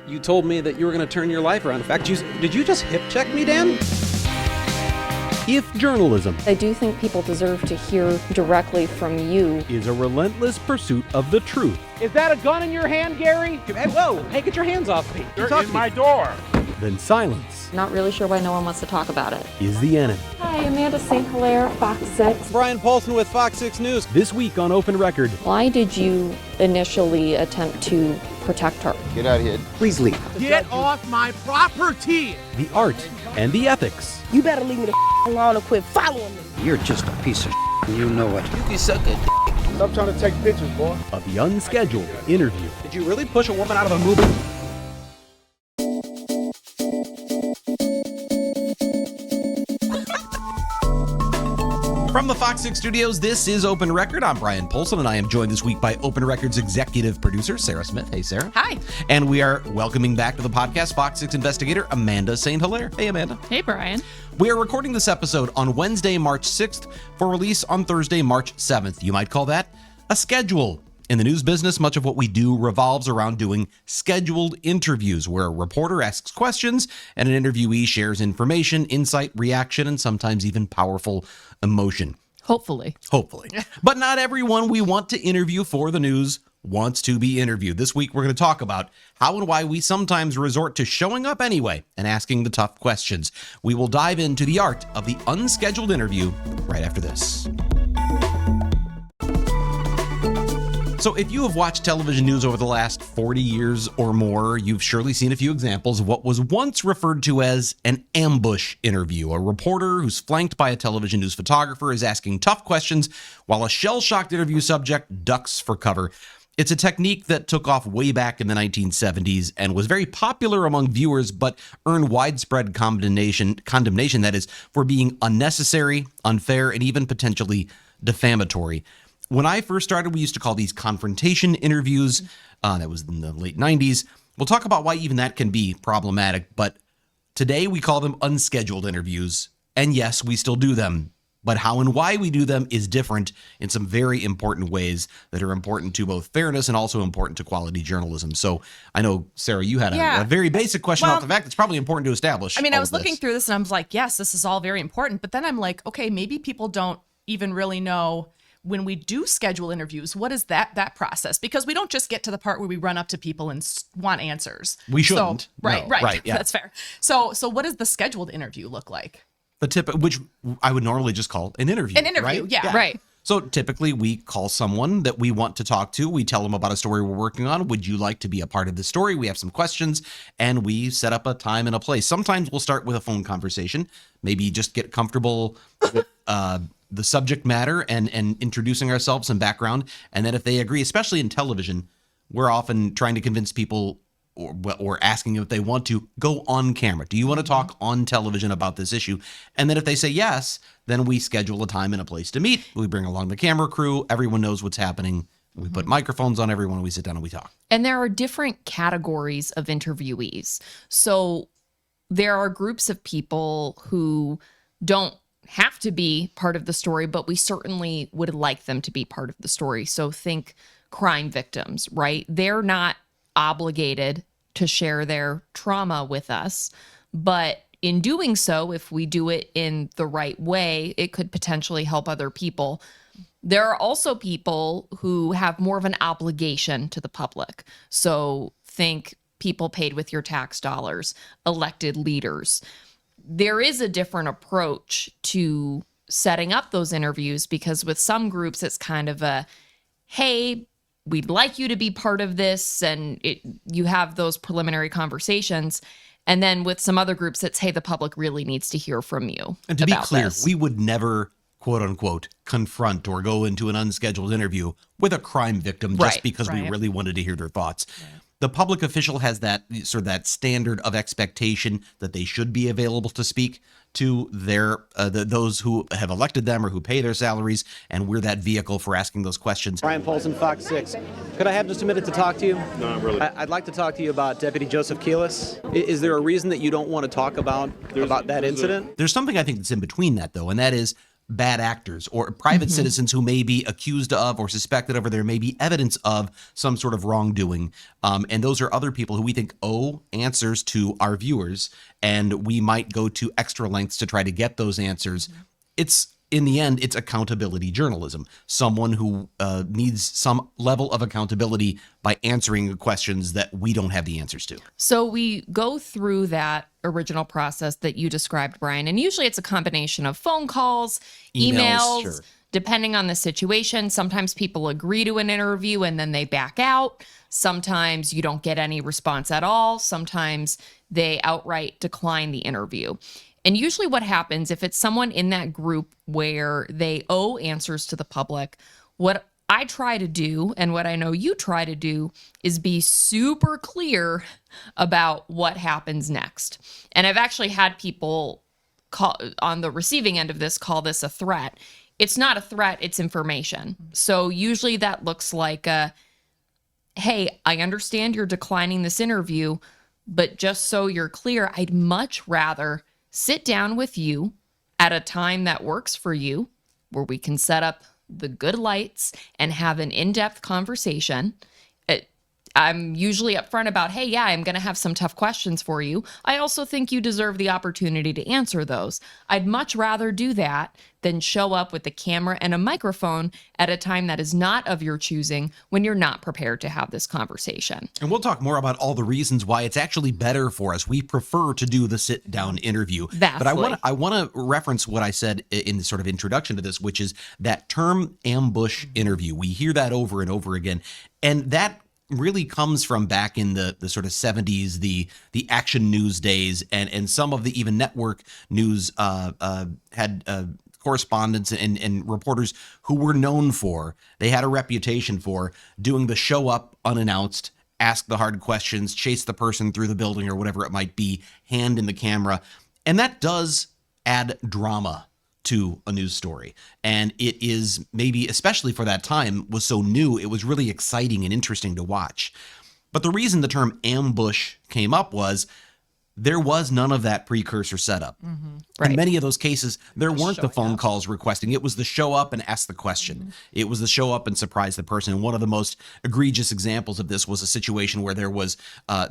You told me that you were going to turn your life around. In fact, did you just hip check me, Dan? If journalism I do think people deserve to hear directly from you. is a relentless pursuit of the truth, Is that a gun in your hand, Gary? Hey, whoa! Hey, get your hands off me. You're in my door. then silence Not really sure why no one wants to talk about it. is the enemy. Hi, Amanda St. Hilaire, Fox 6. Brian Paulson with FOX6 News. This week on Open Record, Why did you initially attempt to protect her? Get out of here. Please leave. Get off my property. the art and the ethics You better leave me the alone and quit following me. You're just a piece of and you know it. You can suck it. Stop trying to take pictures, boy. of the unscheduled interview. Did you really push a woman out of a movie? From the FOX6 studios, this is Open Record. I'm Brian Polson, and I am joined this week by Open Record's executive producer, Sarah Smith. Hey, Sarah. Hi. And we are welcoming back to the podcast FOX6 investigator, Amanda St. Hilaire. Hey, Amanda. Hey, Brian. We are recording this episode on Wednesday, March 6th, for release on Thursday, March 7th. You might call that a schedule. In the news business, much of what we do revolves around doing scheduled interviews, where a reporter asks questions and an interviewee shares information, insight, reaction, and sometimes even powerful emotion. Hopefully. But not everyone we want to interview for the news wants to be interviewed. This week, we're going to talk about how and why we sometimes resort to showing up anyway and asking the tough questions. We will dive into the art of the unscheduled interview right after this. So if you have watched television news over the last 40 years or more, you've surely seen a few examples of what was once referred to as an ambush interview. A reporter who's flanked by a television news photographer is asking tough questions while a shell-shocked interview subject ducks for cover. It's a technique that took off way back in the 1970s and was very popular among viewers, but earned widespread condemnation, that is, for being unnecessary, unfair, and even potentially defamatory. When I first started, we used to call these confrontation interviews. That was in the late 90s. We'll talk about why even that can be problematic, but today we call them unscheduled interviews. And yes, we still do them, but how and why we do them is different in some very important ways that are important to both fairness and also important to quality journalism. So I know, Sarah, you had a very basic question off the fact that's probably important to establish. I mean, I was looking through this and I was like, yes, this is all very important. But then I'm like, okay, maybe people don't even really know when we do schedule interviews, what is that process? Because we don't just get to the part where we run up to people and want answers. We shouldn't. So, right. Yeah. That's fair. So what does the scheduled interview look like? The tip, which I would normally just call an interview. Right? Yeah. Right. So typically we call someone that we want to talk to. We tell them about a story we're working on. Would you like to be a part of the story? We have some questions and we set up a time and a place. Sometimes we'll start with a phone conversation, maybe just get comfortable with the subject matter and introducing ourselves, some background. And then if they agree, especially in television, we're often trying to convince people or asking if they want to go on camera. Do you want to talk on television about this issue? And then if they say yes, then we schedule a time and a place to meet. We bring along the camera crew. Everyone knows what's happening. We put microphones on everyone. We sit down and we talk. And there are different categories of interviewees. So there are groups of people who don't have to be part of the story, but we certainly would like them to be part of the story. So think crime victims, right? They're not obligated to share their trauma with us, but in doing so, if we do it in the right way, it could potentially help other people. There are also people who have more of an obligation to the public. So think people paid with your tax dollars, elected leaders. There is a different approach to setting up those interviews because with some groups, it's kind of a, hey, we'd like you to be part of this. And you have those preliminary conversations. And then with some other groups, it's, hey, the public really needs to hear from you. And to be clear, we would never, quote unquote, confront or go into an unscheduled interview with a crime victim just because we really wanted to hear their thoughts. Right. The public official has that sort of that standard of expectation that they should be available to speak to their those who have elected them or who pay their salaries, and we're that vehicle for asking those questions. Brian Paulson, FOX6. Could I have just a minute to talk to you? No, not really. I'd like to talk to you about Deputy Joseph Keelis. Is there a reason that you don't want to talk about that incident? There's something I think that's in between that, though, and that is bad actors or private citizens who may be accused of or suspected of, or there may be evidence of some sort of wrongdoing. And those are other people who we think owe answers to our viewers, and we might go to extra lengths to try to get those answers. It's, in the end, it's accountability journalism. Someone who needs some level of accountability by answering questions that we don't have the answers to. So we go through that original process that you described, Brian, and usually it's a combination of phone calls, emails, sure. depending on the situation. Sometimes people agree to an interview and then they back out. Sometimes you don't get any response at all. Sometimes they outright decline the interview. And usually what happens if it's someone in that group where they owe answers to the public, what I try to do, and what I know you try to do, is be super clear about what happens next. And I've actually had people call on the receiving end of this, call this a threat. It's not a threat, it's information. So usually that looks like hey, I understand you're declining this interview, but just so you're clear, I'd much rather sit down with you at a time that works for you, where we can set up the good lights and have an in-depth conversation. I'm usually upfront about, hey, yeah, I'm going to have some tough questions for you. I also think you deserve the opportunity to answer those. I'd much rather do that than show up with a camera and a microphone at a time that is not of your choosing when you're not prepared to have this conversation. And we'll talk more about all the reasons why it's actually better for us. We prefer to do the sit-down interview. Vastly. But I want to reference what I said in the sort of introduction to this, which is that term ambush interview. We hear that over and over again. And that really comes from back in the sort of 70s, the action news days, and some of the even network news had correspondents and reporters who were known for, they had a reputation for doing the show up unannounced, ask the hard questions, chase the person through the building or whatever it might be, hand in the camera. And that does add drama to a news story. And it is, maybe especially for that time, was so new, it was really exciting and interesting to watch. But the reason the term ambush came up was there was none of that precursor setup. Right. In many of those cases, there weren't the phone calls requesting. It was the show up and ask the question. It was the show up and surprise the person. And one of the most egregious examples of this was a situation where there was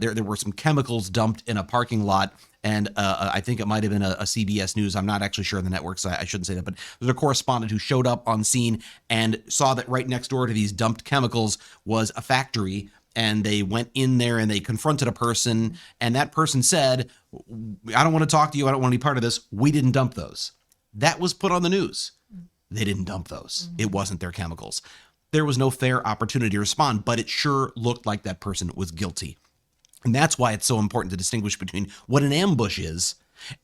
there were some chemicals dumped in a parking lot. And I think it might have been a CBS News. I'm not actually sure on the network, so I shouldn't say that. But there's a correspondent who showed up on scene and saw that right next door to these dumped chemicals was a factory. And they went in there and they confronted a person. And that person said, I don't want to talk to you. I don't want to be part of this. We didn't dump those. That was put on the news. They didn't dump those. It wasn't their chemicals. There was no fair opportunity to respond, but it sure looked like that person was guilty. And that's why it's so important to distinguish between what an ambush is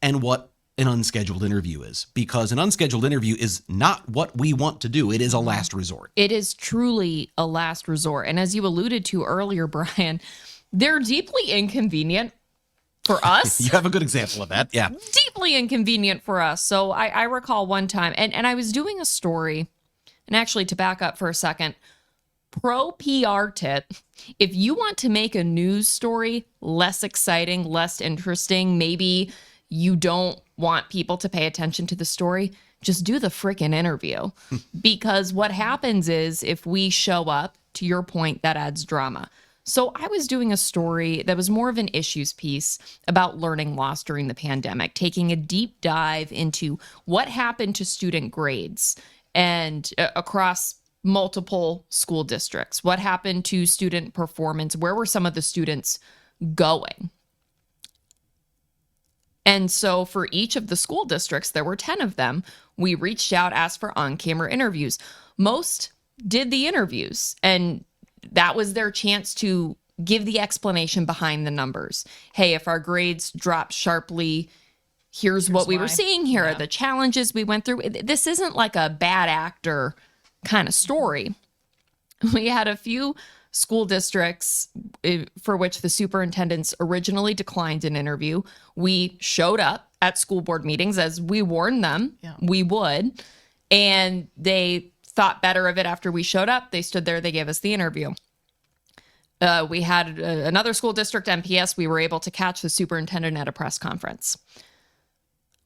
and what an unscheduled interview is, because an unscheduled interview is not what we want to do. It is a last resort. It is truly a last resort. And as you alluded to earlier, Brian, they're deeply inconvenient for us. You have a good example of that. Yeah. Deeply inconvenient for us. So I recall one time, and I was doing a story, and actually to back up for a second, pro PR tip, if you want to make a news story less exciting, less interesting, maybe you don't want people to pay attention to the story, just do the freaking interview. Because what happens is if we show up, to your point, that adds drama. So I was doing a story that was more of an issues piece about learning loss during the pandemic, taking a deep dive into what happened to student grades and across multiple school districts. What happened to student performance? Where were some of the students going? And so for each of the school districts, there were 10 of them, we reached out, asked for on-camera interviews. Most did the interviews, and that was their chance to give the explanation behind the numbers. Hey, if our grades dropped sharply, here's what we were seeing. Here are the challenges we went through. This isn't like a bad actor kind of story. We had a few school districts for which the superintendents originally declined an interview. We showed up at school board meetings as we warned them we would, and they thought better of it after we showed up. They stood there, they gave us the interview. We had another school district, MPS, we were able to catch the superintendent at a press conference.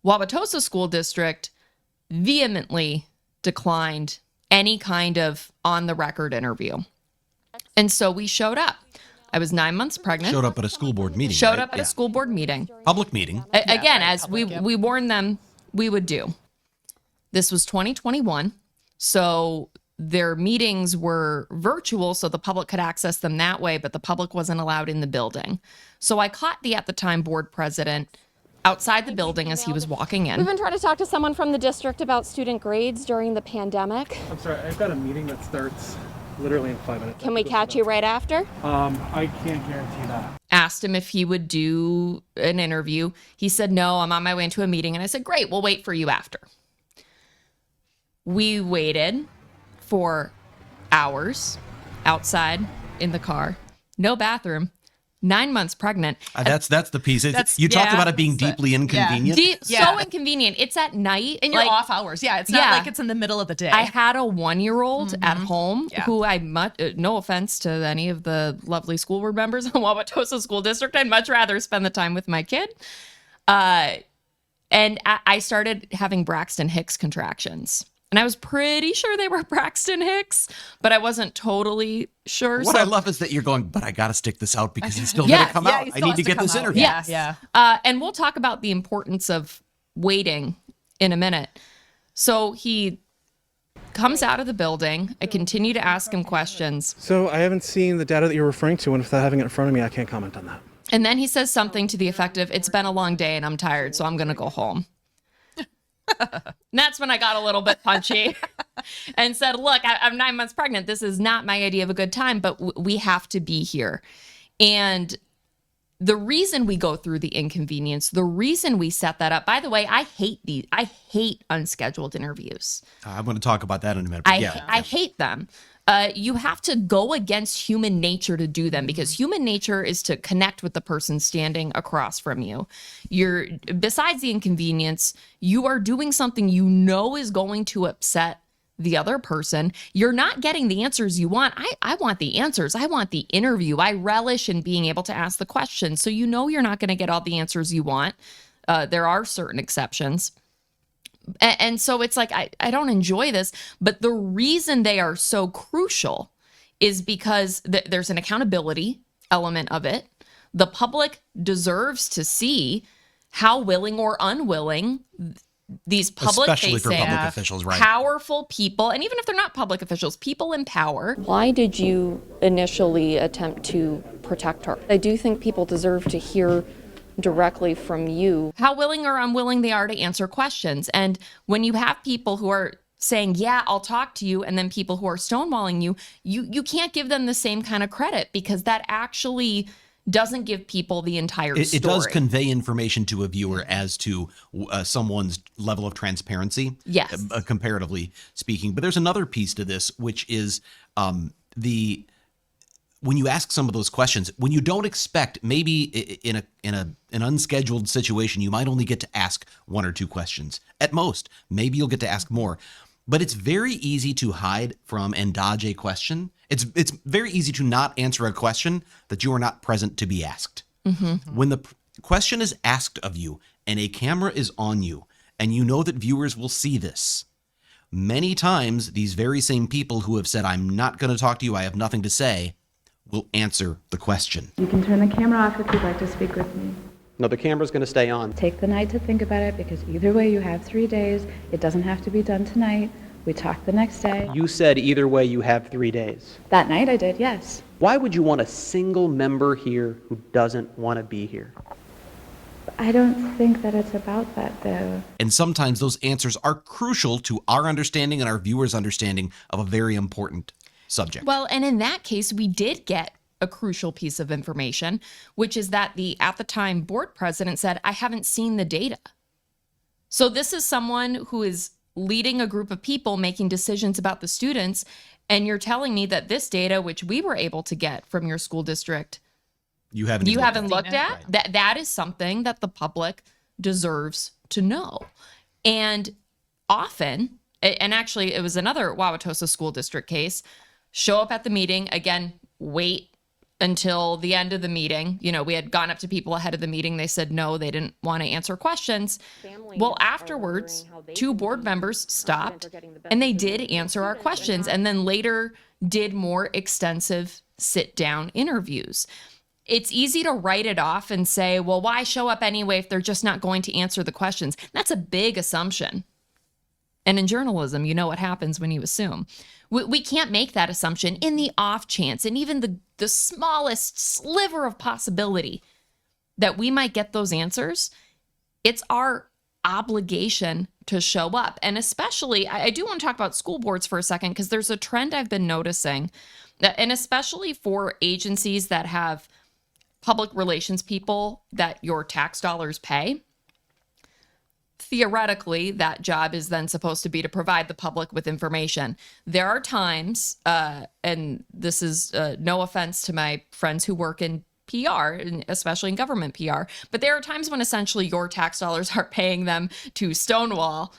Wauwatosa School District, vehemently declined any kind of on the record interview. And so we showed up. I was 9 months pregnant. Showed up at a school board meeting. Showed right? up at a school board meeting. Public meeting. Again, as we warned them we would do. This was 2021. So their meetings were virtual, so the public could access them that way, but the public wasn't allowed in the building. So I caught the at the time board president outside the building as he was walking in. We've been trying to talk to someone from the district about student grades during the pandemic. I'm sorry, I've got a meeting that starts literally in 5 minutes. Can we catch you right after? I can't guarantee that. Asked him if he would do an interview. He said, no, I'm on my way into a meeting. And I said, great, we'll wait for you after. We waited for hours outside in the car. No bathroom. 9 months pregnant. That's the piece. You talked about it being deeply inconvenient. So inconvenient. It's at night. In your off hours. Yeah. It's not like it's in the middle of the day. I had a 1-year-old at home who no offense to any of the lovely school board members in Wauwatosa School District, I'd much rather spend the time with my kid. And I started having Braxton Hicks contractions. And I was pretty sure they were Braxton Hicks, but I wasn't totally sure. What I love is that you're going, but I got to stick this out because he's still going to come out. I need to get this interview. Yes. Yeah. And we'll talk about the importance of waiting in a minute. So he comes out of the building. I continue to ask him questions. So I haven't seen the data that you're referring to, and without having it in front of me, I can't comment on that. And then he says something to the effect of, it's been a long day and I'm tired, so I'm going to go home. And that's when I got a little bit punchy and said, look, I'm 9 months pregnant. This is not my idea of a good time, but we have to be here. And the reason we go through the inconvenience, the reason we set that up, by the way, I hate unscheduled interviews. I'm going to talk about that in a minute. I hate them. You have to go against human nature to do them because human nature is to connect with the person standing across from you. Besides the inconvenience, you are doing something you know is going to upset the other person. You're not getting the answers you want. I want the answers. I want the interview. I relish in being able to ask the questions. So you know you're not going to get all the answers you want. There are certain exceptions. And so it's like, I don't enjoy this, but the reason they are so crucial is because there's an accountability element of it. The public deserves to see how willing or unwilling these especially for public-facing, public officials, right? Powerful people, and even if they're not public officials, people in power. Why did you initially attempt to protect her? I do think people deserve to hear directly from you how willing or unwilling they are to answer questions. And when you have people who are saying, yeah, I'll talk to you, and then people who are stonewalling you can't give them the same kind of credit because that actually doesn't give people the entire story. It does convey information to a viewer as to someone's level of transparency, yes, comparatively speaking. But there's another piece to this, which is when you ask some of those questions, when you don't expect, maybe in an unscheduled situation, you might only get to ask 1 or 2 questions at most. Maybe you'll get to ask more, but it's very easy to hide from and dodge a question. It's very easy to not answer a question that you are not present to be asked. Mm-hmm. When the question is asked of you and a camera is on you and you know that viewers will see this, many times these very same people who have said, I'm not going to talk to you, I have nothing to say, will answer the question. You can turn the camera off if you'd like to speak with me. No, the camera's going to stay on. Take the night to think about it because either way you have 3 days. It doesn't have to be done tonight. We talk the next day. You said either way you have 3 days. That night I did, yes. Why would you want a single member here who doesn't want to be here? I don't think that it's about that, though. And sometimes those answers are crucial to our understanding and our viewers' understanding of a very important subject. Well, and in that case, we did get a crucial piece of information, which is that the at the time board president said, I haven't seen the data. So this is someone who is leading a group of people making decisions about the students. And you're telling me that this data, which we were able to get from your school district, you haven't looked at? Right. That is something that the public deserves to know. And often, and actually it was another Wauwatosa School District case, show up at the meeting, again, wait until the end of the meeting. You know, we had gone up to people ahead of the meeting. They said no, they didn't want to answer questions. Well, afterwards, 2 board members stopped and they did answer our questions, and then later did more extensive sit-down interviews. It's easy to write it off and say, well, why show up anyway if they're just not going to answer the questions? That's a big assumption. And in journalism, you know what happens when you assume. We can't make that assumption. In the off chance, and even the smallest sliver of possibility that we might get those answers, it's our obligation to show up. And especially, I do want to talk about school boards for a second, because there's a trend I've been noticing, and especially for agencies that have public relations people that your tax dollars pay. Theoretically, that job is then supposed to be to provide the public with information. There are times, and this is no offense to my friends who work in PR, and especially in government PR, but there are times when essentially your tax dollars are paying them to stonewall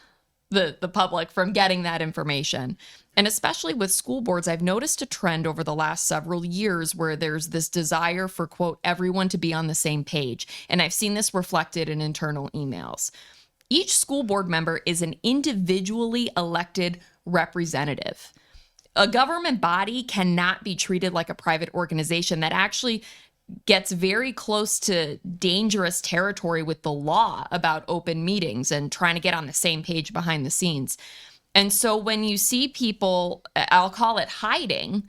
the public from getting that information. And especially with school boards, I've noticed a trend over the last several years where there's this desire for, quote, everyone to be on the same page. And I've seen this reflected in internal emails. Each school board member is an individually elected representative. A government body cannot be treated like a private organization that actually gets very close to dangerous territory with the law about open meetings and trying to get on the same page behind the scenes. And so when you see people, I'll call it hiding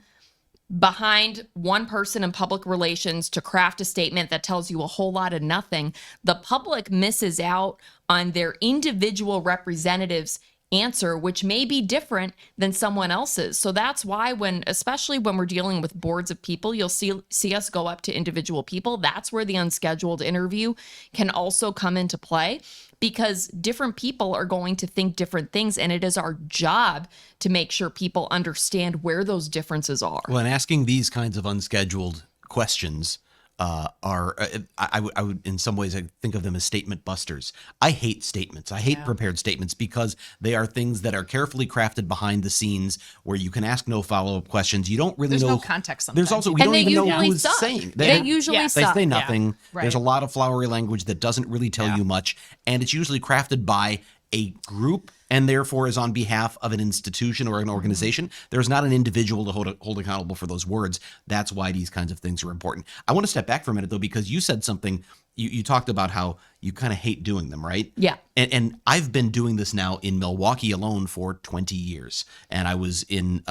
behind one person in public relations to craft a statement that tells you a whole lot of nothing, the public misses out on their individual representatives' answer, which may be different than someone else's. So that's why especially when we're dealing with boards of people, you'll see us go up to individual people. That's where the unscheduled interview can also come into play, because different people are going to think different things, and it is our job to make sure people understand where those differences are. Well, and asking these kinds of unscheduled questions I would in some ways I think of them as statement busters. I hate statements. I hate prepared statements, because they are things that are carefully crafted behind the scenes where you can ask no follow-up questions. You don't really know. There's no context sometimes. There's also, we don't even know who's saying. They usually suck. They say nothing. Yeah, right. There's a lot of flowery language that doesn't really tell you much. And it's usually crafted by a group, and therefore is on behalf of an institution or an organization. There's not an individual to hold accountable for those words. That's why these kinds of things are important. I want to step back for a minute, though, because you said something, you talked about how you kind of hate doing them, right? Yeah. And I've been doing this now in Milwaukee alone for 20 years. And I was in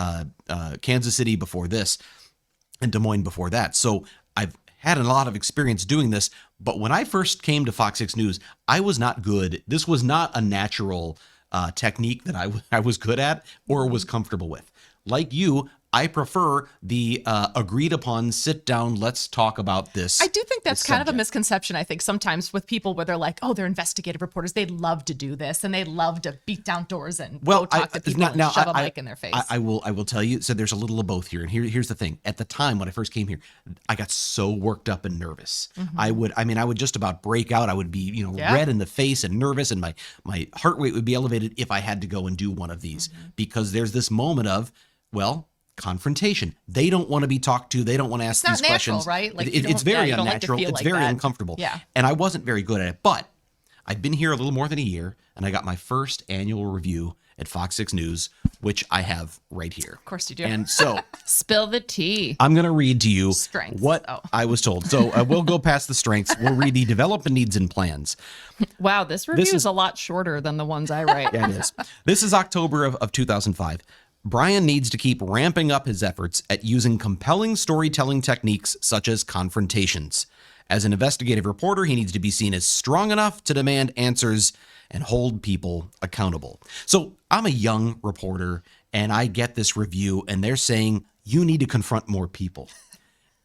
Kansas City before this, and Des Moines before that. So I've had a lot of experience doing this, but when I first came to Fox 6 News, I was not good. This was not a natural technique that I was good at or was comfortable with. Like you, I prefer the agreed upon sit down, let's talk about this. I do think that's kind of a misconception, I think, sometimes with people where they're like, oh, they're investigative reporters. They love to do this, and they love to beat down doors and go talk to people and shove a mic in their face. I will tell you, so there's a little of both here. And here's the thing. At the time when I first came here, I got so worked up and nervous. Mm-hmm. I would just about break out. I would be, red in the face and nervous, and my heart rate would be elevated if I had to go and do one of these, because there's this moment of, confrontation. They don't want to be talked to. They don't want to ask these questions. Right? Like it's very unnatural. It's very uncomfortable. Yeah. And I wasn't very good at it. But I've been here a little more than a year, and I got my first annual review at Fox 6 News, which I have right here. Of course you do. And so spill the tea. I'm going to read to you Strengths. what I was told. So we'll go past the strengths. We'll read the development needs and plans. Wow, this review is a lot shorter than the ones I write. Yeah, it is. This is October of 2005. Brian needs to keep ramping up his efforts at using compelling storytelling techniques such as confrontations. As an investigative reporter, he needs to be seen as strong enough to demand answers and hold people accountable. So I'm a young reporter, and I get this review, and they're saying, you need to confront more people.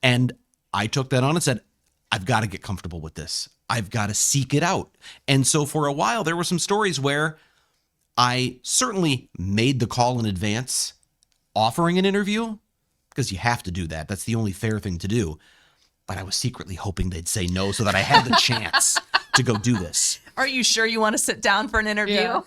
And I took that on and said, I've got to get comfortable with this. I've got to seek it out. And so for a while, there were some stories where I certainly made the call in advance, offering an interview, because you have to do that. That's the only fair thing to do. But I was secretly hoping they'd say no so that I had the chance to go do this. Are you sure you want to sit down for an interview? Yeah.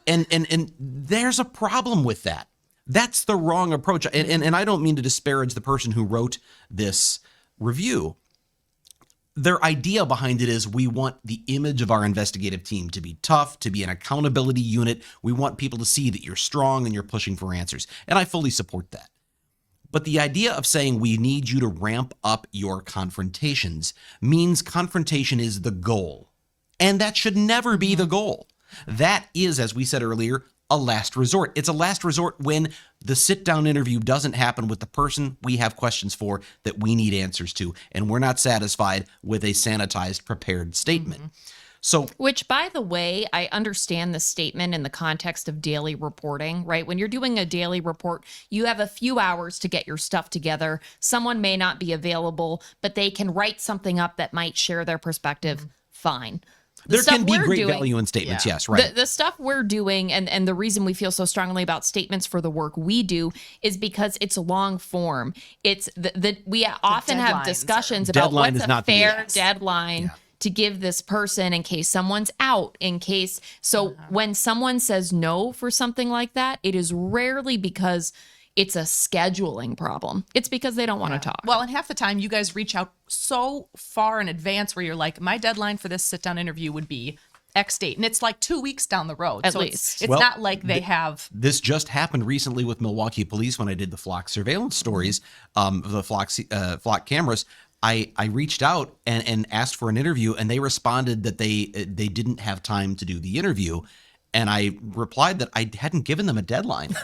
And there's a problem with that. That's the wrong approach. And I don't mean to disparage the person who wrote this review. Their idea behind it is we want the image of our investigative team to be tough, to be an accountability unit. We want people to see that you're strong and you're pushing for answers. And I fully support that. But the idea of saying we need you to ramp up your confrontations means confrontation is the goal. And that should never be the goal. That is, as we said earlier, a last resort. It's a last resort when the sit-down interview doesn't happen with the person we have questions for that we need answers to, and we're not satisfied with a sanitized, prepared statement. So, which, by the way, I understand the statement in the context of daily reporting, right? When you're doing a daily report, you have a few hours to get your stuff together. Someone may not be available, but they can write something up that might share their perspective. Fine. There can be great value in statements, yes, right. The stuff we're doing, and the reason we feel so strongly about statements for the work we do is because it's long form. It's we often have discussions about what's a fair deadline to give this person in case someone's out, in case. So when someone says no for something like that, it is rarely because it's a scheduling problem. It's because they don't want to talk. Well, and half the time you guys reach out so far in advance where you're like, my deadline for this sit-down interview would be X date. And it's like 2 weeks down the road. At least. It's not like they have. This just happened recently with Milwaukee police when I did the FOX surveillance stories, the FOX cameras. I reached out and asked for an interview, and they responded that they didn't have time to do the interview. And I replied that I hadn't given them a deadline.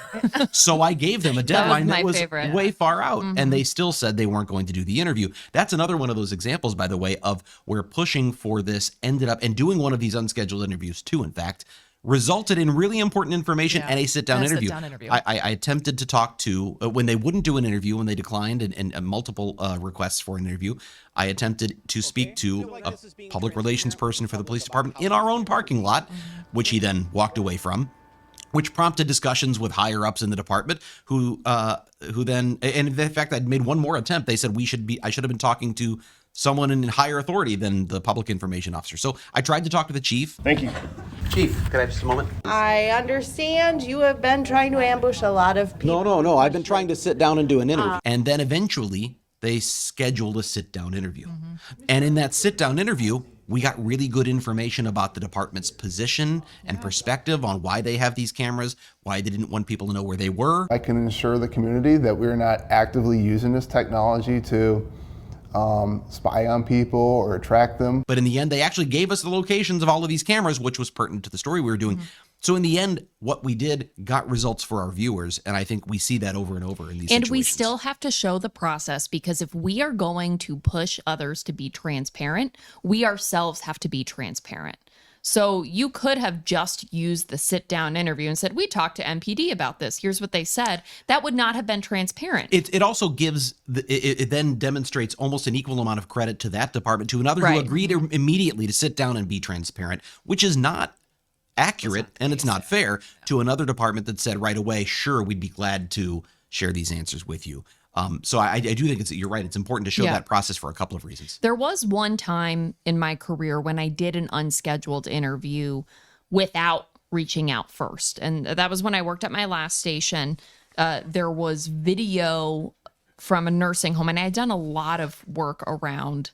So I gave them a deadline that was way far out. And they still said they weren't going to do the interview. That's another one of those examples, by the way, of where pushing for this ended up, and doing one of these unscheduled interviews too, in fact, resulted in really important information and a sit-down interview. I attempted to talk to, when they wouldn't do an interview, when they declined and multiple requests for an interview, I attempted to speak to a public relations person for the police department in our own parking lot, which he then walked away from, which prompted discussions with higher ups in the department who then, and in fact, I'd made one more attempt. They said I should have been talking to someone in higher authority than the public information officer. So I tried to talk to the chief. Thank you. Chief, can I have just a moment? I understand you have been trying to ambush a lot of people. No. I've been trying to sit down and do an interview. And then eventually they scheduled a sit-down interview. And in that sit-down interview, we got really good information about the department's position and perspective on why they have these cameras, why they didn't want people to know where they were. I can assure the community that we're not actively using this technology to spy on people or track them. But in the end, they actually gave us the locations of all of these cameras, which was pertinent to the story we were doing. So in the end, what we did got results for our viewers. And I think we see that over and over in these situations. And we still have to show the process, because if we are going to push others to be transparent, we ourselves have to be transparent. So you could have just used the sit-down interview and said, we talked to MPD about this. Here's what they said. That would not have been transparent. It also gives, it then demonstrates almost an equal amount of credit to that department, to another who agreed immediately to sit down and be transparent, which is not accurate and it's not fair, to another department that said right away, sure, we'd be glad to share these answers with you. So I do think you're right. It's important to show that process for a couple of reasons. There was one time in my career when I did an unscheduled interview without reaching out first. And that was when I worked at my last station. There was video from a nursing home, and I had done a lot of work around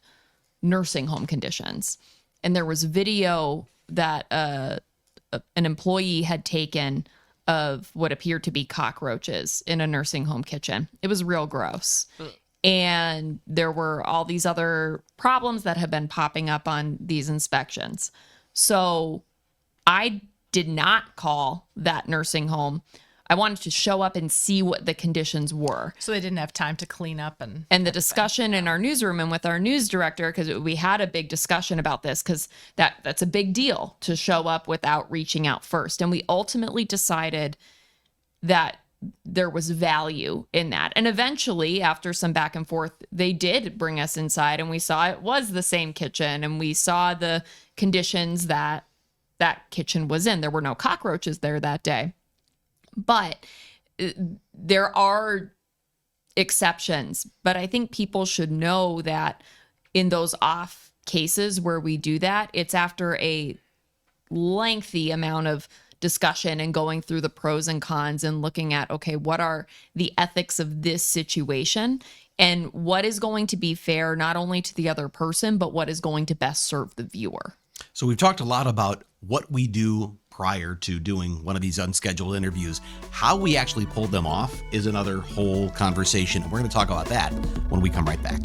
nursing home conditions. And there was video that an employee had taken of what appeared to be cockroaches in a nursing home kitchen. It was real gross. And there were all these other problems that have been popping up on these inspections. So I did not call that nursing home. I wanted to show up and see what the conditions were. So they didn't have time to clean up. And the discussion in our newsroom and with our news director, because we had a big discussion about this, because that's a big deal to show up without reaching out first. And we ultimately decided that there was value in that. And eventually, after some back and forth, they did bring us inside, and we saw it was the same kitchen, and we saw the conditions that kitchen was in. There were no cockroaches there that day. But there are exceptions. But I think people should know that in those off cases where we do that, it's after a lengthy amount of discussion and going through the pros and cons and looking at, okay, what are the ethics of this situation? and what is going to be fair not only to the other person, but what is going to best serve the viewer. So we've talked a lot about what we do prior to doing one of these unscheduled interviews. How we actually pulled them off is another whole conversation. We're going to talk about that when we come right back.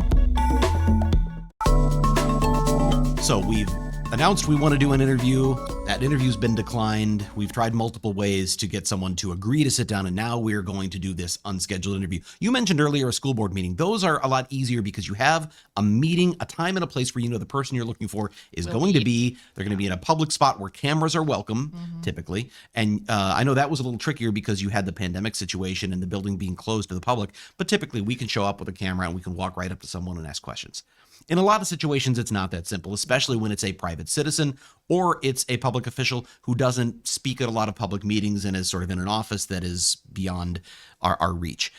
So we've announced we want to do an interview. That interview's been declined. We've tried multiple ways to get someone to agree to sit down, and now we're going to do this unscheduled interview. You mentioned earlier a school board meeting. Those are a lot easier because you have a meeting, a time and a place where you know the person you're looking for is they're going to be in a public spot where cameras are welcome, typically. And I know that was a little trickier because you had the pandemic situation and the building being closed to the public, but typically we can show up with a camera and we can walk right up to someone and ask questions. In a lot of situations, it's not that simple, especially when it's a private citizen or it's a public official who doesn't speak at a lot of public meetings and is sort of in an office that is beyond our reach.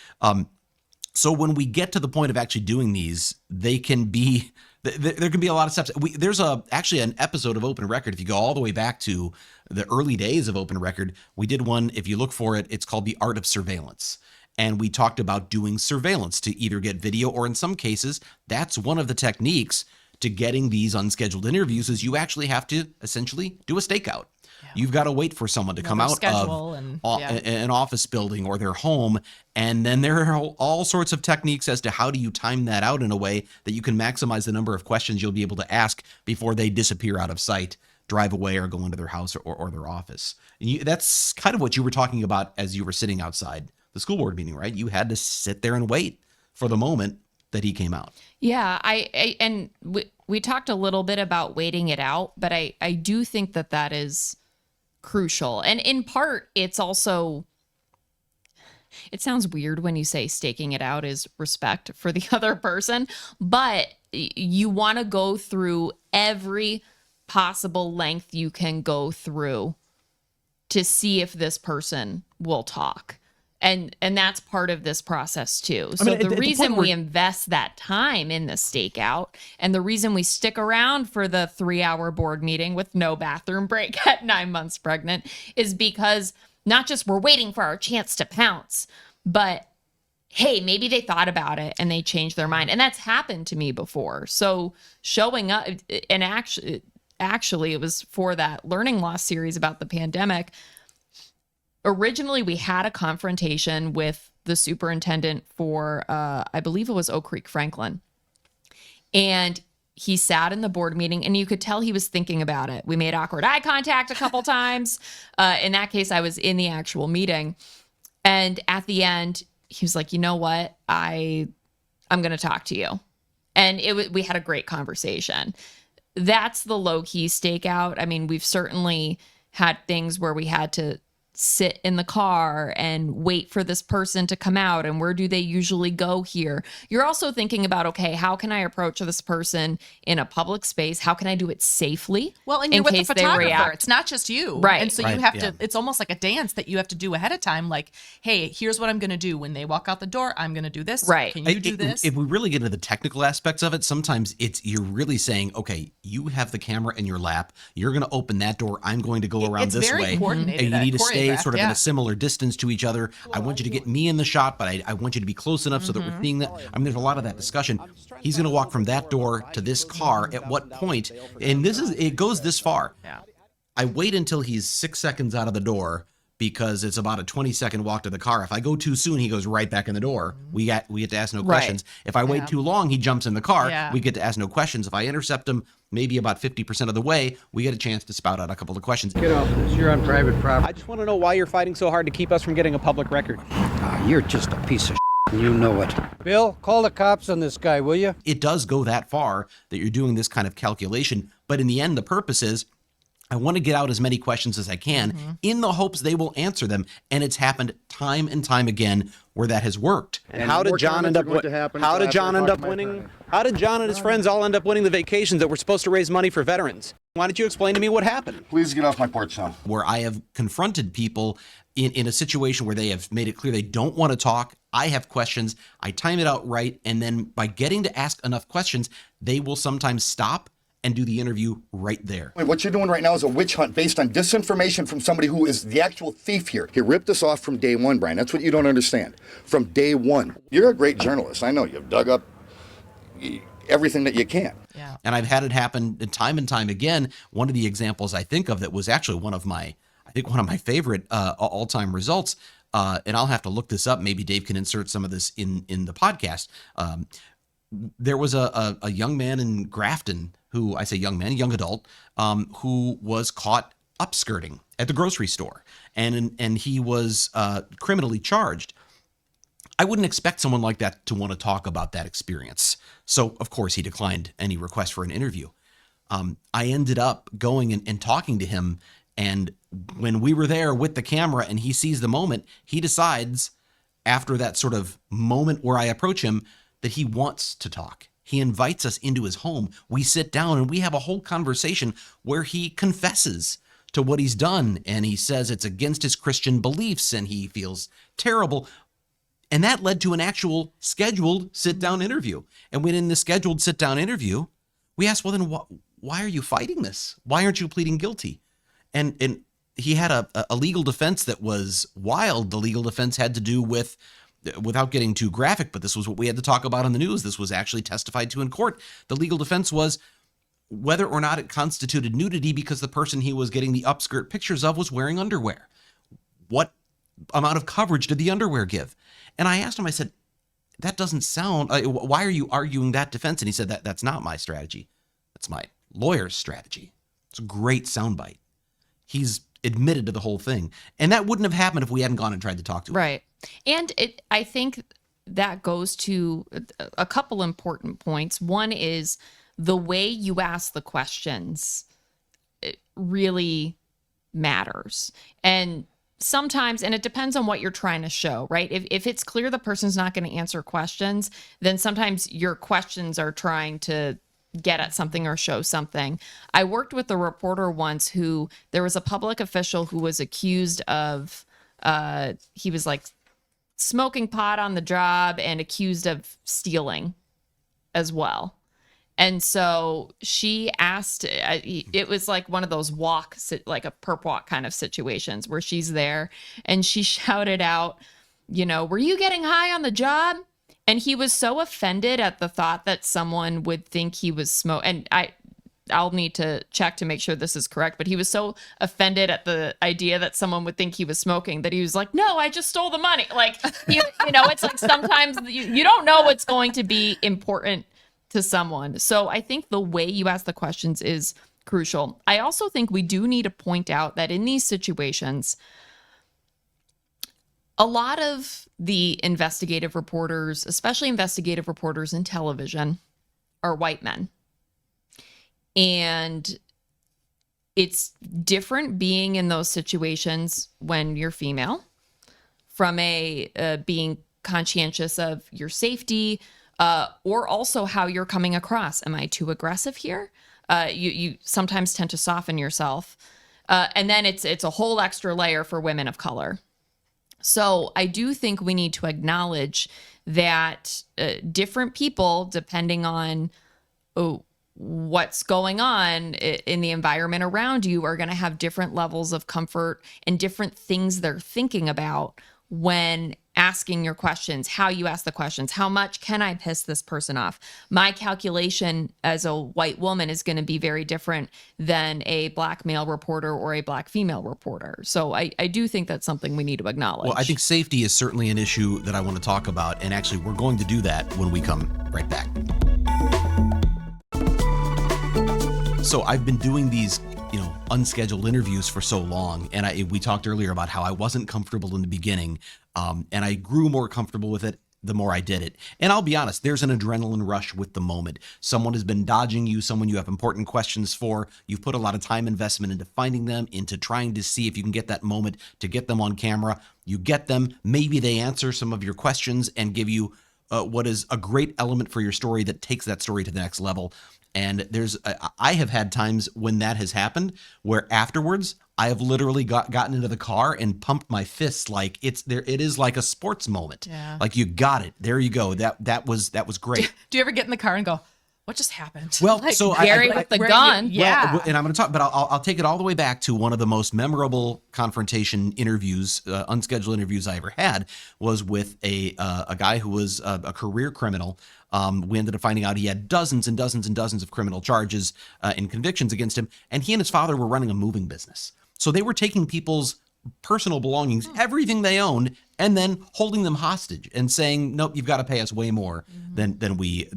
So when we get to the point of actually doing these, there can be a lot of steps. There's actually an episode of Open Record. If you go all the way back to the early days of Open Record, we did one. If you look for it, it's called The Art of Surveillance. And we talked about doing surveillance to either get video, or in some cases, that's one of the techniques to getting these unscheduled interviews is you actually have to essentially do a stakeout. Yeah. You've got to wait for someone to come out of an office building or their home. And then there are all sorts of techniques as to how do you time that out in a way that you can maximize the number of questions you'll be able to ask before they disappear out of sight, drive away, or go into their house or their office. And that's kind of what you were talking about as you were sitting outside the school board meeting, right? You had to sit there and wait for the moment that he came out. Yeah, we talked a little bit about waiting it out, but I do think that is crucial. And in part, it's also, it sounds weird when you say staking it out is respect for the other person, but you want to go through every possible length you can go through to see if this person will talk. And that's part of this process too. So the reason we invest that time in the stakeout and the reason we stick around for the 3-hour board meeting with no bathroom break at 9 months pregnant is because not just we're waiting for our chance to pounce, but hey, maybe they thought about it and they changed their mind. And that's happened to me before. So showing up, and actually it was for that learning loss series about the pandemic. Originally, we had a confrontation with the superintendent for, I believe it was Oak Creek Franklin. And he sat in the board meeting and you could tell he was thinking about it. We made awkward eye contact a couple times. In that case, I was in the actual meeting. And at the end, he was like, you know what? I'm going to talk to you. And we had a great conversation. That's the low-key stakeout. I mean, we've certainly had things where we had to sit in the car and wait for this person to come out, and where do they usually go here? You're also thinking about, okay, how can I approach this person in a public space? How can I do it safely? Well, and you're with the photographer. It's not just you. Right. And so you have to, it's almost like a dance that you have to do ahead of time. Like, hey, here's what I'm going to do. When they walk out the door, I'm going to do this. Right. Can you do this? If we really get into the technical aspects of it, sometimes you're really saying, okay, you have the camera in your lap. You're going to open that door. I'm going to go around this way. Coordinated, and you need to stay sort of in a similar distance to each other. I want you to get me in the shot, but I want you to be close enough so that we're seeing that. I mean, there's a lot of that discussion. He's going to walk from that door to this car at what point? And it goes this far. Yeah. I wait until he's 6 seconds out of the door because it's about a 20-second walk to the car. If I go too soon, he goes right back in the door. We get to ask no questions. If I wait too long, he jumps in the car. We get to ask no questions. If I intercept him maybe about 50% of the way, we get a chance to spout out a couple of questions. Get off this. You're on private property. I just want to know why you're fighting so hard to keep us from getting a public record. You're just a piece of and you know it. Bill, call the cops on this guy, will you? It does go that far that you're doing this kind of calculation. But in the end, the purpose is I want to get out as many questions as I can in the hopes they will answer them. And it's happened time and time again where that has worked. And how did John end up winning? How did John and his friends all end up winning the vacations that were supposed to raise money for veterans? Why don't you explain to me what happened? Please get off my porch, son. Where I have confronted people in a situation where they have made it clear they don't want to talk. I have questions. I time it out right. And then by getting to ask enough questions, they will sometimes stop and do the interview right there. What you're doing right now is a witch hunt based on disinformation from somebody who is the actual thief here. He ripped us off from day one, Brian. That's what you don't understand. From day one. You're a great journalist. I know you've dug up everything that you can. Yeah. And I've had it happen time and time again. One of the examples I think of that was actually one of my favorite all-time results, and I'll have to look this up. Maybe Dave can insert some of this in the podcast. There was a young man in Grafton who, I say young man, young adult, who was caught upskirting at the grocery store, and he was criminally charged. I wouldn't expect someone like that to want to talk about that experience. So, of course, he declined any request for an interview. I ended up going and talking to him, and when we were there with the camera and he sees the moment, he decides after that sort of moment where I approach him that he wants to talk. He invites us into his home. We sit down and we have a whole conversation where he confesses to what he's done, and he says it's against his Christian beliefs and he feels terrible. And that led to an actual scheduled sit-down interview. And when in the scheduled sit-down interview, we asked, well, then why are you fighting this? Why aren't you pleading guilty? And he had a legal defense that was wild. The legal defense had to do with, without getting too graphic, but this was what we had to talk about on the news. This was actually testified to in court. The legal defense was whether or not it constituted nudity because the person he was getting the upskirt pictures of was wearing underwear. What amount of coverage did the underwear give? And I asked him, I said, that doesn't sound, why are you arguing that defense? And he said, that's not my strategy. That's my lawyer's strategy. It's a great soundbite. He's admitted to the whole thing. And that wouldn't have happened if we hadn't gone and tried to talk to him. Right. And I think that goes to a couple important points. One is the way you ask the questions, it really matters. And sometimes, and it depends on what you're trying to show, right? If it's clear the person's not going to answer questions, then sometimes your questions are trying to get at something or show something. I worked with a reporter once who, there was a public official who was accused of, he was like smoking pot on the job and accused of stealing as well. And so she asked, it was like one of those like a perp walk kind of situations where she's there and she shouted out, were you getting high on the job? And he was so offended at the thought that someone would think he was smoking. And I'll need to check to make sure this is correct, but he was so offended at the idea that someone would think he was smoking that he was like, no, I just stole the money. Like, it's like sometimes you don't know what's going to be important to someone. So I think the way you ask the questions is crucial. I also think we do need to point out that in these situations, a lot of the investigative reporters, especially investigative reporters in television, are white men. And it's different being in those situations when you're female, from being conscientious of your safety, or also how you're coming across. Am I too aggressive here? You sometimes tend to soften yourself. And then it's a whole extra layer for women of color. So I do think we need to acknowledge that different people, depending on what's going on in the environment around you, are going to have different levels of comfort and different things they're thinking about when asking your questions, how you ask the questions, how much can I piss this person off? My calculation as a white woman is going to be very different than a black male reporter or a black female reporter. So I do think that's something we need to acknowledge. Well, I think safety is certainly an issue that I want to talk about. And actually, we're going to do that when we come right back. So I've been doing these unscheduled interviews for so long. And we talked earlier about how I wasn't comfortable in the beginning. And I grew more comfortable with it the more I did it. And I'll be honest, there's an adrenaline rush with the moment. Someone has been dodging you, someone you have important questions for. You've put a lot of time investment into finding them, into trying to see if you can get that moment to get them on camera. You get them, maybe they answer some of your questions and give you what is a great element for your story that takes that story to the next level. And I have had times when that has happened where afterwards I have literally gotten into the car and pumped my fists like it is like a sports moment. Yeah. Like you got it. There you go. That was great. Do you ever get in the car and go, What just happened? Well, Like, so Gary with the gun. Yeah. Well, and I'm going to talk, but I'll take it all the way back to one of the most memorable confrontation interviews, unscheduled interviews I ever had, was with a guy who was a career criminal. We ended up finding out he had dozens and dozens and dozens of criminal charges and convictions against him, and he and his father were running a moving business. So they were taking people's personal belongings, everything they owned, and then holding them hostage and saying, nope, you've got to pay us way more than we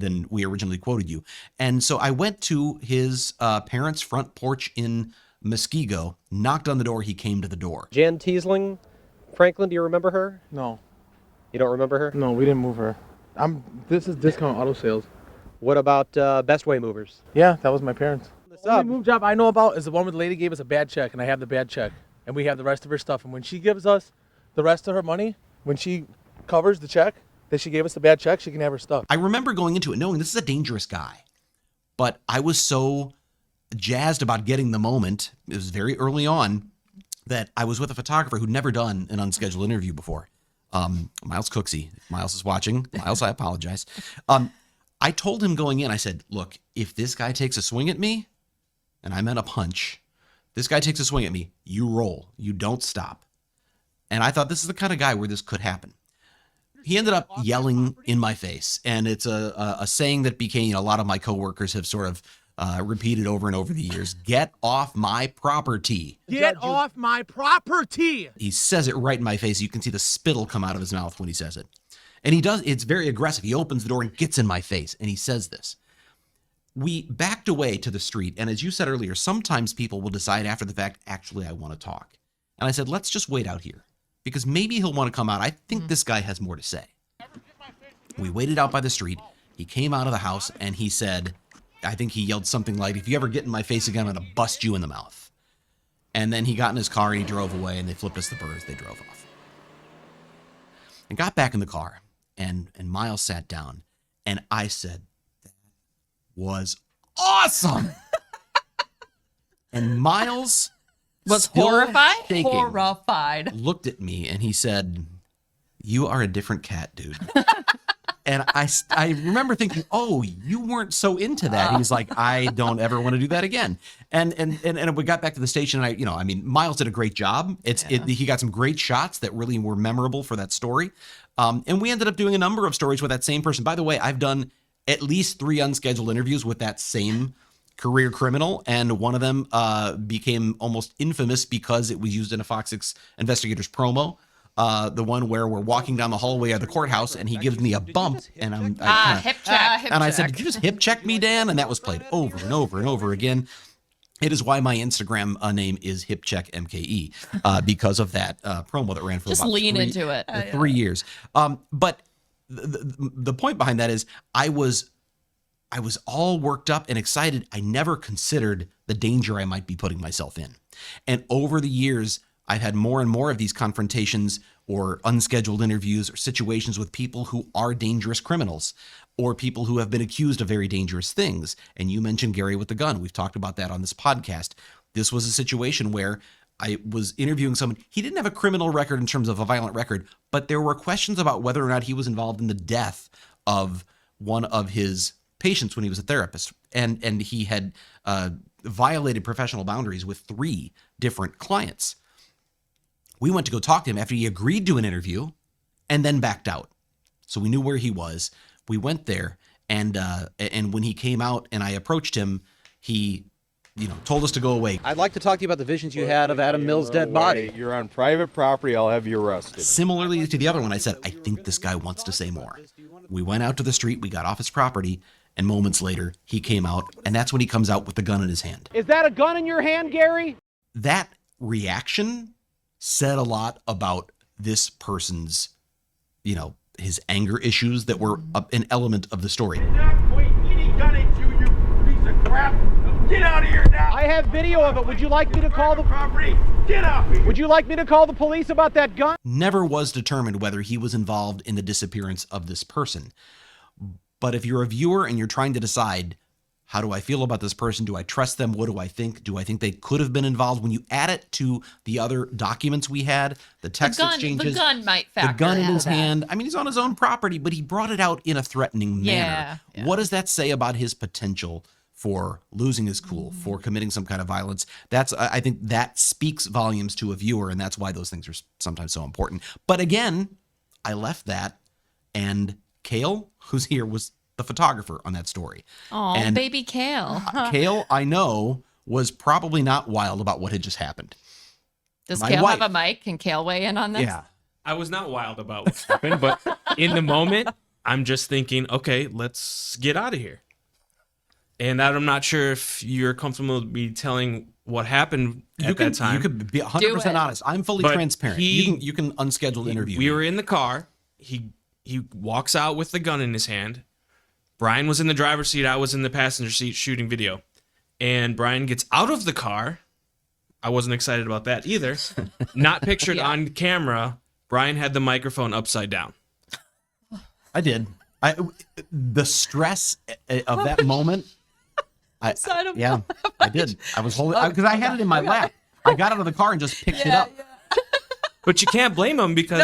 originally quoted you. And so I went to his parents' front porch in Muskego, knocked on the door. He came to the door. Jan Teesling, Franklin, do you remember her? No. You don't remember her? No, we didn't move her. This is Discount Auto Sales. What about Best Way Movers? Yeah, that was my parents. The only up? move job I know about is the one where the lady gave us a bad check, and I have the bad check. And we have the rest of her stuff. And when she gives us the rest of her money, when she covers the check that she gave us the bad check, she can have her stuff. I remember going into it knowing this is a dangerous guy, but I was so jazzed about getting the moment. It was very early on that I was with a photographer who'd never done an unscheduled interview before. Miles Cooksey. Miles is watching. Miles, I apologize. I told him going in, I said, look, if this guy takes a swing at me, and I meant a punch, this guy takes a swing at me, you roll, you don't stop. And I thought this is the kind of guy where this could happen. He ended up yelling in my face. And it's a saying that became, a lot of my coworkers have sort of repeated over and over the years. Get off my property. Get off my property. He says it right in my face. You can see the spittle come out of his mouth when he says it. And he does, it's very aggressive. He opens the door and gets in my face. And he says this. We backed away to the street, and as you said earlier, sometimes people will decide after the fact, actually, I want to talk. And I said, let's just wait out here, because maybe he'll want to come out. I think this guy has more to say. We waited out by the street. He came out of the house, and he said, I think he yelled something like, if you ever get in my face again, I'm going to bust you in the mouth. And then he got in his car, and he drove away, and they flipped us the birds. They drove off. And got back in the car, and Miles sat down, and I said, was awesome. And Miles was horrified, looked at me and he said, you are a different cat, dude. And I remember thinking, oh, you weren't so into that. He was like, I don't ever want to do that again. And we got back to the station, and Miles did a great job. He got some great shots that really were memorable for that story. And we ended up doing a number of stories with that same person. By the way, I've done at least 3 unscheduled interviews with that same career criminal, and one of them became almost infamous because it was used in a FOX6 Investigators promo. The one where we're walking down the hallway of the courthouse and he gives me a bump, and hip check. I said, did you just hip check me, Dan? And that was played over and over and over again. It is why my Instagram name is HipCheckMKE, because of that promo that ran for just about lean into it. 3 years. But the point behind that is I was all worked up and excited. I never considered the danger I might be putting myself in. And over the years, I've had more and more of these confrontations or unscheduled interviews or situations with people who are dangerous criminals or people who have been accused of very dangerous things. And you mentioned Gary with the gun. We've talked about that on this podcast. This was a situation where I was interviewing someone. He didn't have a criminal record in terms of a violent record, but there were questions about whether or not he was involved in the death of one of his patients when he was a therapist. And he had violated professional boundaries with 3 different clients. We went to go talk to him after he agreed to an interview and then backed out. So we knew where he was. We went there, and when he came out and I approached him, he told us to go away. I'd like to talk to you about the visions you had of Adam Mills' dead body. You're on private property. I'll have you arrested. Similarly to the other one, I said, I think this guy wants to say more. We went out to the street. We got off his property. And moments later, he came out. And that's when he comes out with the gun in his hand. Is that a gun in your hand, Gary? That reaction said a lot about this person's, his anger issues that were an element of the story. Get out of here now! I have video of it. Would you like me to call the property? Get out! Would you like me to call the police about that gun? Never was determined whether he was involved in the disappearance of this person. But if you're a viewer and you're trying to decide, How do I feel about this person? Do I trust them? What do I think? Do I think they could have been involved? When you add it to the other documents we had, the text exchanges, the gun might factor the gun in his that. hand. I mean, he's on his own property, but he brought it out in a threatening manner. Yeah. What does that say about his potential for losing his cool, for committing some kind of violence? I think that speaks volumes to a viewer, and that's why those things are sometimes so important. But again, I left that, and Kale, who's here, was the photographer on that story. Oh, and baby Kale. Kale, I know, was probably not wild about what had just happened. Does My Kale wife- have a mic? Can Kale weigh in on this? Yeah. I was not wild about what happened, but in the moment, I'm just thinking, okay, let's get out of here. And I'm not sure if you're comfortable with me telling what happened at that time. You could be 100% honest. I'm fully But transparent. You can unschedule interview. We were in the car. He walks out with the gun in his hand. Brian was in the driver's seat. I was in the passenger seat shooting video. And Brian gets out of the car. I wasn't excited about that either. Not pictured on camera. Brian had the microphone upside down. I did. The stress of that moment. I did. I was holding because I had it in my lap. I got out of the car and just picked it up. But you can't blame him because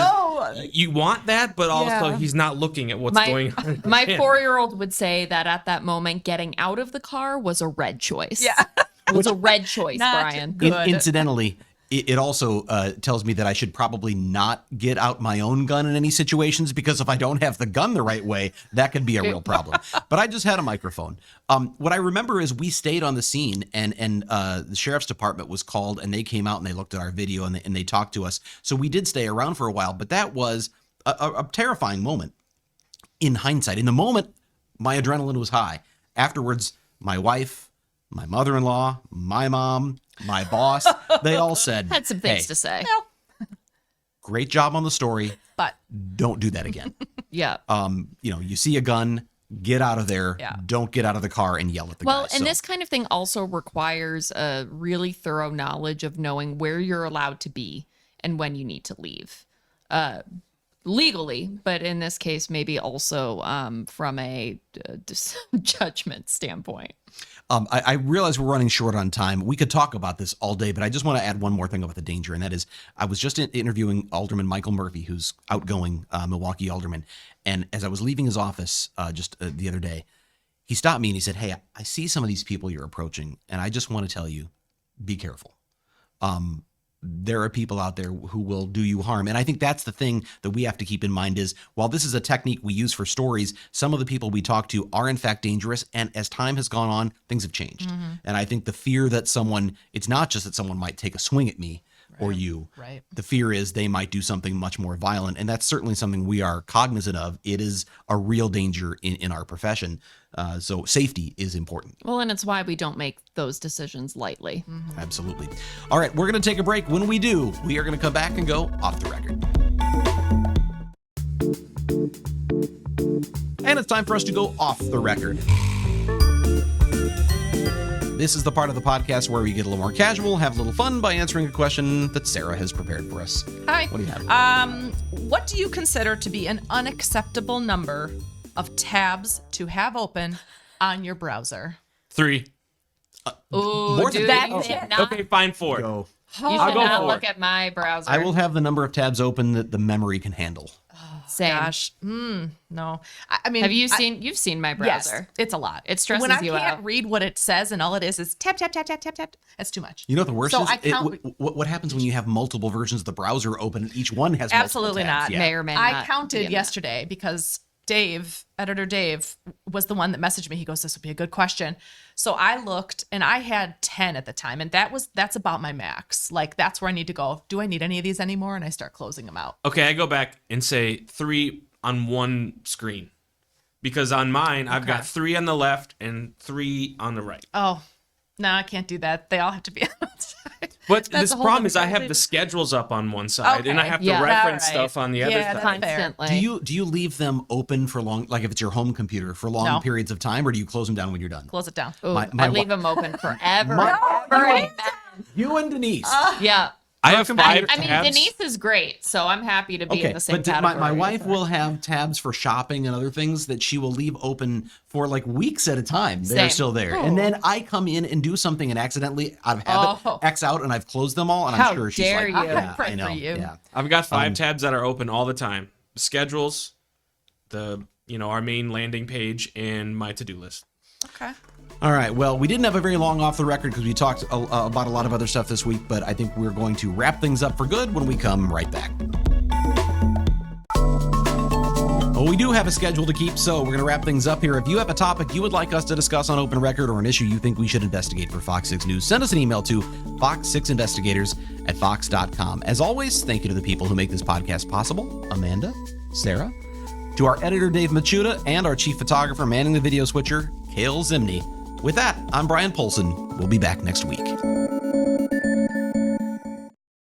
you want that, but also he's not looking at what's going on. My 4-year-old would say that at that moment, getting out of the car was a red choice. Yeah. It was a red choice, Brian. Incidentally, it also tells me that I should probably not get out my own gun in any situations, because if I don't have the gun the right way, that could be a real problem. But I just had a microphone. What I remember is we stayed on the scene, and the sheriff's department was called, and they came out and they looked at our video and they talked to us. So we did stay around for a while, but that was a terrifying moment. In hindsight, in the moment, my adrenaline was high. Afterwards, my wife, my mother-in-law, my mom, my boss, they all said, Had some things to say. Great job on the story, but don't do that again. Yeah. You see a gun, get out of there. Yeah. Don't get out of the car and yell at the Well, guy. and this kind of thing also requires a really thorough knowledge of knowing where you're allowed to be and when you need to leave. Legally, but in this case, maybe also from a judgment standpoint. I realize we're running short on time. We could talk about this all day, but I just want to add one more thing about the danger, and that is I was just interviewing Alderman Michael Murphy, who's outgoing Milwaukee alderman, and as I was leaving his office just the other day, he stopped me and he said, "Hey, I see some of these people you're approaching, and I just want to tell you, be careful. There are people out there who will do you harm." And I think that's the thing that we have to keep in mind is, while this is a technique we use for stories, some of the people we talk to are in fact dangerous. And as time has gone on, things have changed. Mm-hmm. And I think the fear that it's not just that someone might take a swing at me or you. Right. The fear is they might do something much more violent. And that's certainly something we are cognizant of. It is a real danger in our profession. So safety is important. Well, and it's why we don't make those decisions lightly. Absolutely. All right, we're going to take a break. When we do, we are going to come back and go off the record. And it's time for us to go off the record. This is the part of the podcast where we get a little more casual, have a little fun by answering a question that Sarah has prepared for us. Hi. What do you have? What do you consider to be an unacceptable number of tabs to have open on your browser? 3. Ooh, more dude, than you should not, Okay, fine, 4. Go. you I'll should go not for look it. at my browser. I will have the number of tabs open that the memory can handle. Same. Gosh, no. I mean, Have you've seen my browser? Yes, it's a lot. It stresses when I you can't out. read what it says and all it is tap tap tap tap tap tap. That's too much. You know what the worst So is? I count- What happens when you have multiple versions of the browser open and each one has Absolutely multiple tabs? not. Yeah. May or may I not be counted in yesterday because editor Dave, was the one that messaged me. He goes, "This would be a good question." So I looked, and I had 10 at the time, and that's about my max. Like, that's where I need to go. Do I need any of these anymore? And I start closing them out. Okay, I go back and say 3 on one screen. Because on mine, I've got 3 on the left and 3 on the right. Oh, no, I can't do that. They all have to be on one side. But That's this a whole problem is I different have the schedules up on one side, and I have to reference All right. stuff on the other Yeah, side. that's fair. Do you leave them open for long, like if it's your home computer, for long No. periods of time, or do you close them down when you're done? Close it down. Ooh, My I leave them open forever. My- Ever. You and Denise. Yeah. I have 5 I mean, tabs. Denise is great, so I'm happy to be in the same but category. my wife will have tabs for shopping and other things that she will leave open for like weeks at a time. They're Same. still there. Oh. And then I come in and do something and accidentally, out of habit, X out and I've closed them all. And How I'm sure she's dare like, you. yeah, Pray I know. for you. Yeah. I've got 5 tabs that are open all the time. Schedules, our main landing page, and my to-do list. Okay. All right. Well, we didn't have a very long off the record because we talked about a lot of other stuff this week, but I think we're going to wrap things up for good when we come right back. Well, we do have a schedule to keep, so we're going to wrap things up here. If you have a topic you would like us to discuss on Open Record or an issue you think we should investigate for Fox 6 News, send us an email to fox6investigators@fox.com. As always, thank you to the people who make this podcast possible, Amanda, Sarah, to our editor, Dave Machuda, and our chief photographer manning the video switcher, Kale Zimney. With that, I'm Brian Polson. We'll be back next week.